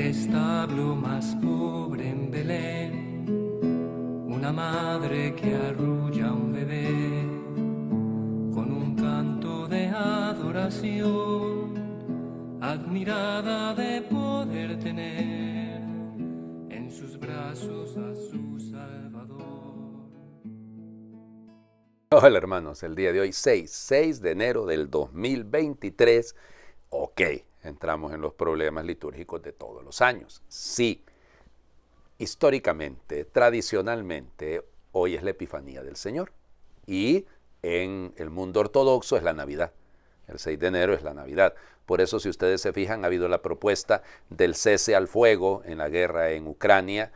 establo más pobre en Belén, una madre que arrulla a un bebé con un canto de adoración, admirada de poder tener en sus brazos a su Salvador. Hola hermanos, el día de hoy 6 de enero del 2023, ok, entramos en los problemas litúrgicos de todos los años. Sí, históricamente, tradicionalmente, hoy es la Epifanía del Señor y en el mundo ortodoxo es la Navidad. El 6 de enero es la Navidad. Por eso, si ustedes se fijan, ha habido la propuesta del cese al fuego en la guerra en Ucrania,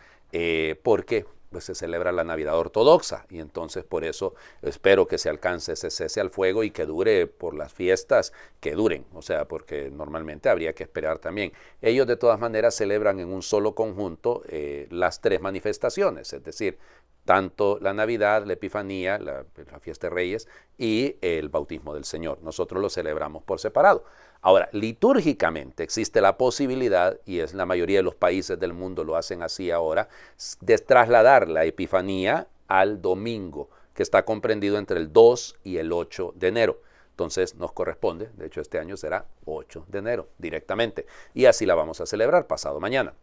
porque pues, se celebra la Navidad ortodoxa, y entonces por eso espero que se alcance ese cese al fuego y que dure por las fiestas, que duren, o sea, porque normalmente habría que esperar también. Ellos de todas maneras celebran en un solo conjunto las tres manifestaciones, es decir, tanto la Navidad, la Epifanía, la fiesta de Reyes y el bautismo del Señor. Nosotros lo celebramos por separado. Ahora, litúrgicamente existe la posibilidad, y es la mayoría de los países del mundo lo hacen así ahora, de trasladar la Epifanía al domingo, que está comprendido entre el 2 y el 8 de enero. Entonces nos corresponde, de hecho este año será 8 de enero directamente, y así la vamos a celebrar pasado mañana.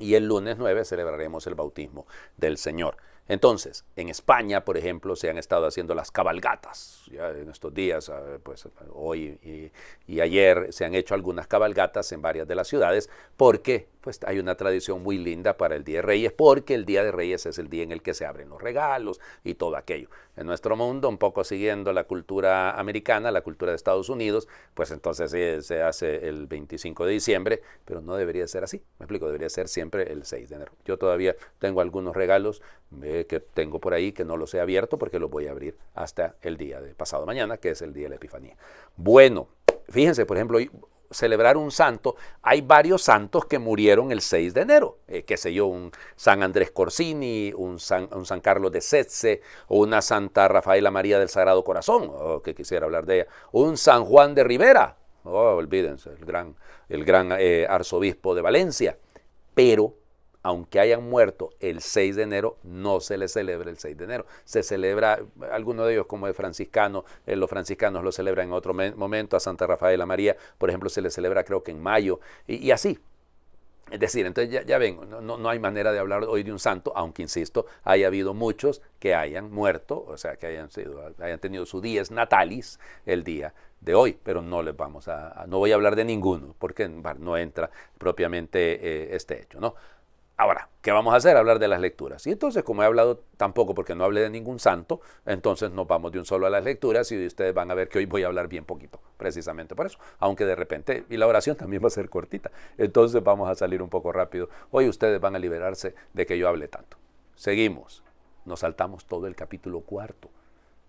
Y el lunes 9 celebraremos el bautismo del Señor. Entonces, en España, por ejemplo, se han estado haciendo las cabalgatas. Ya en estos días, pues hoy y ayer se han hecho algunas cabalgatas en varias de las ciudades porque pues, hay una tradición muy linda para el Día de Reyes, porque el Día de Reyes es el día en el que se abren los regalos y todo aquello. En nuestro mundo, un poco siguiendo la cultura americana, la cultura de Estados Unidos, pues entonces se hace el 25 de diciembre, pero no debería ser así. Me explico, debería ser siempre el 6 de enero. Yo todavía tengo algunos regalos que tengo por ahí que no los he abierto porque los voy a abrir hasta el día de pasado mañana, que es el día de la Epifanía. Bueno, fíjense, por ejemplo, celebrar un santo, hay varios santos que murieron el 6 de enero, qué sé yo, un San Andrés Corsini, un San Carlos de Setze, o una Santa Rafaela María del Sagrado Corazón, que quisiera hablar de ella, un San Juan de Ribera, olvídense, el gran arzobispo de Valencia, pero aunque hayan muerto el 6 de enero, no se les celebra el 6 de enero. Se celebra, alguno de ellos como es franciscano, los franciscanos lo celebran en otro momento, a Santa Rafaela María, por ejemplo, se les celebra creo que en mayo, y así. Es decir, entonces ya ven, no hay manera de hablar hoy de un santo, aunque insisto, haya habido muchos que hayan muerto, o sea, que hayan tenido su dies natalis el día de hoy, pero no voy a hablar de ninguno, porque no entra propiamente este hecho, ¿no? Ahora, ¿qué vamos a hacer? Hablar de las lecturas. Y entonces, como he hablado tampoco porque no hablé de ningún santo, entonces nos vamos de un solo a las lecturas y ustedes van a ver que hoy voy a hablar bien poquito, precisamente por eso. Aunque de repente, y la oración también va a ser cortita, entonces vamos a salir un poco rápido. Hoy ustedes van a liberarse de que yo hable tanto. Seguimos. Nos saltamos todo el capítulo 4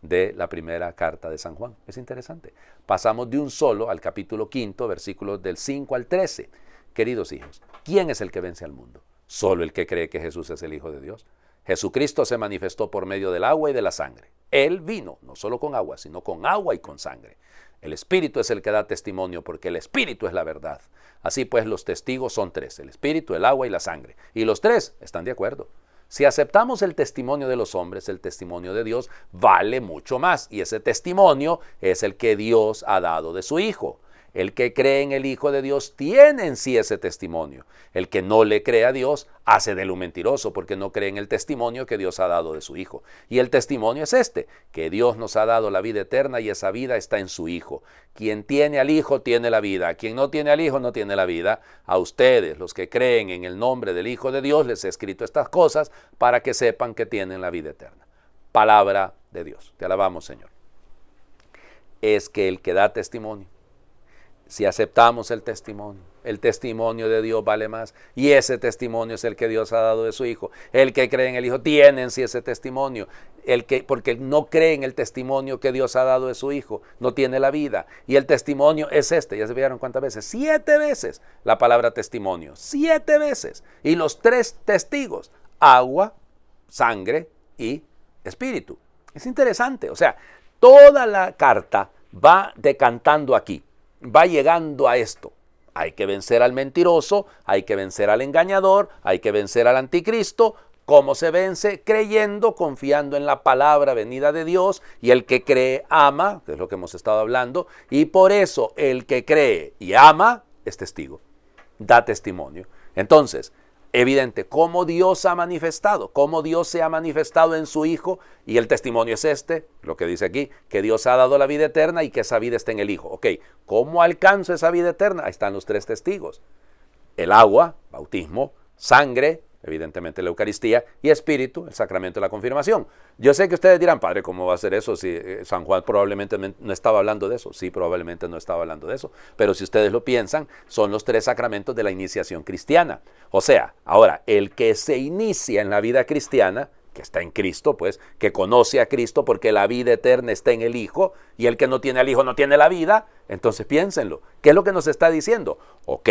de la primera carta de San Juan. Es interesante. Pasamos de un solo al capítulo 5, versículos del 5 al 13. Queridos hijos, ¿quién es el que vence al mundo? Solo el que cree que Jesús es el Hijo de Dios. Jesucristo se manifestó por medio del agua y de la sangre. Él vino, no solo con agua, sino con agua y con sangre. El Espíritu es el que da testimonio, porque el Espíritu es la verdad. Así pues, los testigos son tres, el Espíritu, el agua y la sangre. Y los tres están de acuerdo. Si aceptamos el testimonio de los hombres, el testimonio de Dios vale mucho más. Y ese testimonio es el que Dios ha dado de su Hijo. El que cree en el Hijo de Dios tiene en sí ese testimonio. El que no le cree a Dios hace de él un mentiroso, porque no cree en el testimonio que Dios ha dado de su Hijo. Y el testimonio es este, que Dios nos ha dado la vida eterna y esa vida está en su Hijo. Quien tiene al Hijo tiene la vida. Quien no tiene al Hijo no tiene la vida. A ustedes, los que creen en el nombre del Hijo de Dios, les he escrito estas cosas para que sepan que tienen la vida eterna. Palabra de Dios. Te alabamos, Señor. Es que el que da testimonio, si aceptamos el testimonio de Dios vale más, y ese testimonio es el que Dios ha dado de su Hijo. El que cree en el Hijo tiene en sí ese testimonio, porque el no cree en el testimonio que Dios ha dado de su Hijo, no tiene la vida. Y el testimonio es este, ¿ya se fijaron cuántas veces? 7 veces la palabra testimonio, 7 veces. Y los 3 testigos, agua, sangre y espíritu. Es interesante, o sea, toda la carta va decantando aquí. Va llegando a esto, Hay que vencer al mentiroso, hay que vencer al engañador, hay que vencer al anticristo. ¿Cómo se vence? Creyendo, confiando en la palabra venida de Dios, y el que cree ama, que es lo que hemos estado hablando, y por eso el que cree y ama es testigo, da testimonio. Entonces, evidente, cómo Dios ha manifestado, cómo Dios se ha manifestado en su Hijo, y el testimonio es este, lo que dice aquí, que Dios ha dado la vida eterna y que esa vida está en el Hijo. Ok, ¿cómo alcanzo esa vida eterna? Ahí están los tres testigos: el agua, bautismo; sangre, evidentemente la Eucaristía; y espíritu, el sacramento de la confirmación. Yo sé que ustedes dirán, padre, ¿cómo va a ser eso si San Juan probablemente no estaba hablando de eso? Sí, probablemente no estaba hablando de eso, pero si ustedes lo piensan, son los tres sacramentos de la iniciación cristiana. O sea, ahora, el que se inicia en la vida cristiana, que está en Cristo, pues, que conoce a Cristo porque la vida eterna está en el Hijo, y el que no tiene al Hijo no tiene la vida, entonces piénsenlo. ¿Qué es lo que nos está diciendo? Ok,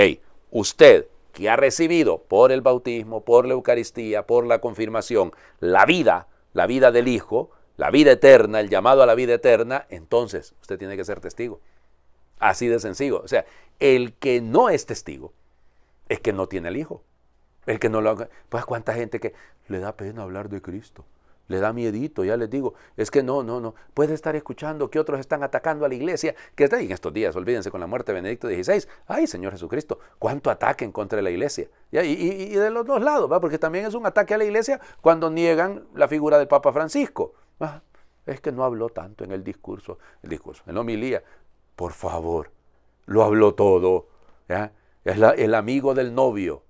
usted que ha recibido por el bautismo, por la Eucaristía, por la confirmación, la vida del Hijo, la vida eterna, el llamado a la vida eterna, entonces usted tiene que ser testigo. Así de sencillo. O sea, el que no es testigo es que no tiene el Hijo. El que no lo haga. Pues cuánta gente que le da pena hablar de Cristo, le da miedito, ya les digo, es que no, puede estar escuchando que otros están atacando a la iglesia, que está ahí en estos días, olvídense, con la muerte de Benedicto XVI, ay, Señor Jesucristo, cuánto ataque en contra de la iglesia, y de los dos lados, ¿va? Porque también es un ataque a la iglesia cuando niegan la figura del Papa Francisco. Es que no habló tanto en el discurso, en la homilía. Por favor, lo habló todo, ¿ya? Es el amigo del novio,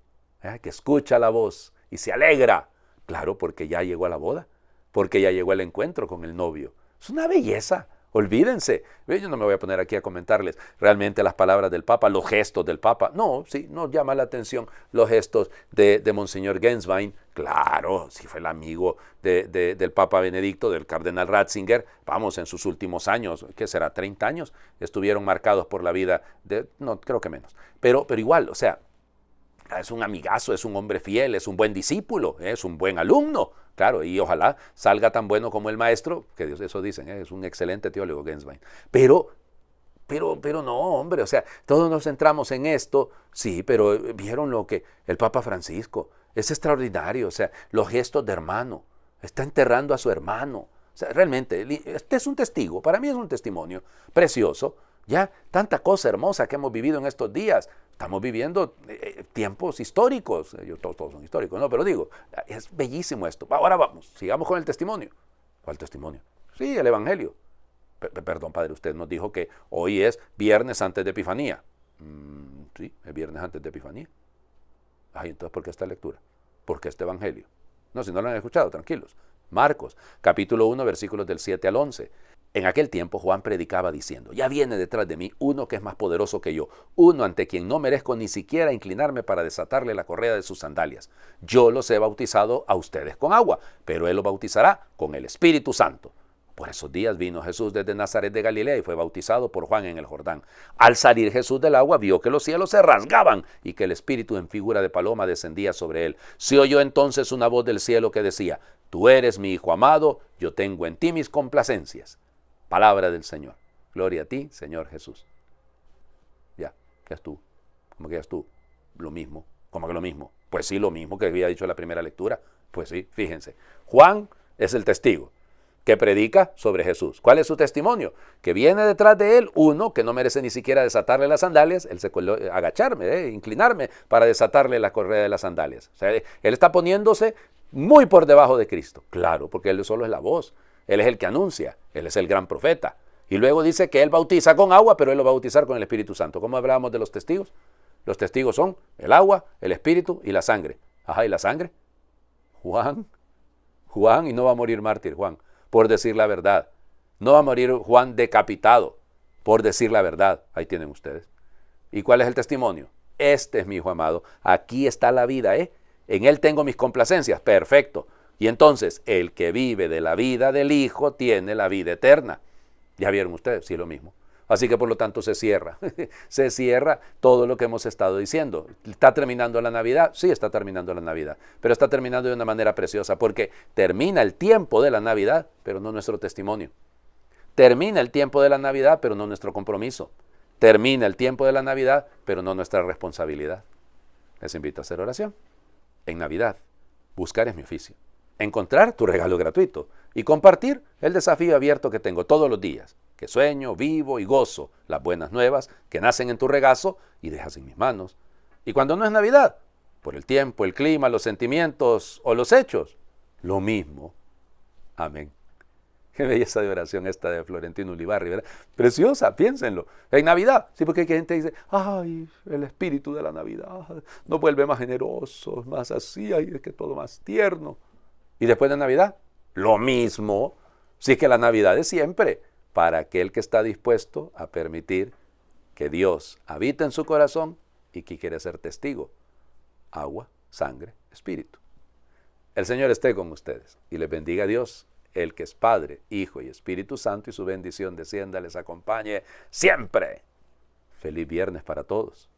¿ya? Que escucha la voz y se alegra, claro, porque ya llegó a la boda, porque ya llegó el encuentro con el novio. Es una belleza, olvídense. Yo no me voy a poner aquí a comentarles realmente las palabras del Papa, los gestos del Papa. No, sí, nos llama la atención los gestos de Monseñor Genswein. Claro, sí fue el amigo del Papa Benedicto, del Cardenal Ratzinger. Vamos, en sus últimos años, ¿qué será? 30 años, estuvieron marcados por la vida no, creo que menos. Pero igual, o sea, es un amigazo, es un hombre fiel, es un buen discípulo, es un buen alumno. Claro, y ojalá salga tan bueno como el maestro, que Dios, eso dicen, es un excelente teólogo Genswein. Pero no, hombre, o sea, todos nos centramos en esto, sí, pero vieron lo que el Papa Francisco, es extraordinario, o sea, los gestos de hermano, está enterrando a su hermano. O sea, realmente, este es un testigo, para mí es un testimonio precioso, ya, tanta cosa hermosa que hemos vivido en estos días. Estamos viviendo tiempos históricos, todos son históricos, ¿no? Pero digo, es bellísimo esto. Ahora vamos, sigamos con el testimonio. ¿Cuál testimonio? Sí, el Evangelio. Perdón, padre, usted nos dijo que hoy es viernes antes de Epifanía. Sí, es viernes antes de Epifanía. Ay, entonces, ¿por qué esta lectura? ¿Por qué este Evangelio? No, si no lo han escuchado, tranquilos. Marcos, capítulo 1, versículos del 7 al 11. En aquel tiempo Juan predicaba diciendo, ya viene detrás de mí uno que es más poderoso que yo, uno ante quien no merezco ni siquiera inclinarme para desatarle la correa de sus sandalias. Yo los he bautizado a ustedes con agua, pero él los bautizará con el Espíritu Santo. Por esos días vino Jesús desde Nazaret de Galilea y fue bautizado por Juan en el Jordán. Al salir Jesús del agua vio que los cielos se rasgaban y que el Espíritu en figura de paloma descendía sobre él. Se oyó entonces una voz del cielo que decía, tú eres mi Hijo amado, yo tengo en ti mis complacencias. Palabra del Señor. Gloria a ti, Señor Jesús. Ya estuvo. ¿Cómo que ya estuvo? Lo mismo. ¿Cómo que lo mismo? Pues sí, lo mismo que había dicho en la primera lectura. Pues sí, fíjense. Juan es el testigo que predica sobre Jesús. ¿Cuál es su testimonio? Que viene detrás de él uno que no merece ni siquiera desatarle las sandalias, él se agacharme, inclinarme para desatarle la correa de las sandalias. O sea, él está poniéndose muy por debajo de Cristo. Claro, porque él solo es la voz. Él es el que anuncia, él es el gran profeta. Y luego dice que él bautiza con agua, pero él lo va a bautizar con el Espíritu Santo. ¿Cómo hablábamos de los testigos? Los testigos son el agua, el Espíritu y la sangre. Ajá, ¿y la sangre? Juan, y no va a morir mártir Juan, por decir la verdad. No va a morir Juan decapitado, por decir la verdad. Ahí tienen ustedes. ¿Y cuál es el testimonio? Este es mi Hijo amado. Aquí está la vida, ¿eh? En él tengo mis complacencias. Perfecto. Y entonces, el que vive de la vida del Hijo tiene la vida eterna. ¿Ya vieron ustedes? Sí, lo mismo. Así que por lo tanto se cierra. Se cierra todo lo que hemos estado diciendo. ¿Está terminando la Navidad? Sí, está terminando la Navidad. Pero está terminando de una manera preciosa porque termina el tiempo de la Navidad, pero no nuestro testimonio. Termina el tiempo de la Navidad, pero no nuestro compromiso. termina el tiempo de la Navidad, pero no nuestra responsabilidad. Les invito a hacer oración. En Navidad, buscar es mi oficio. Encontrar tu regalo gratuito y compartir el desafío abierto que tengo todos los días, que sueño, vivo y gozo las buenas nuevas que nacen en tu regazo y dejas en mis manos. Y cuando no es Navidad, por el tiempo, el clima, los sentimientos o los hechos, lo mismo. Amén. Qué belleza de oración esta de Florentino Ulibarri, ¿verdad? Preciosa, piénsenlo. En Navidad, sí, porque hay gente que dice, ay, el espíritu de la Navidad nos vuelve más generosos, más así, ay, es que todo más tierno. Y después de Navidad, lo mismo. Sí, que la Navidad es siempre para aquel que está dispuesto a permitir que Dios habite en su corazón y que quiere ser testigo. Agua, sangre, espíritu. El Señor esté con ustedes y les bendiga a Dios, el que es Padre, Hijo y Espíritu Santo, y su bendición descienda, les acompañe siempre. Feliz viernes para todos.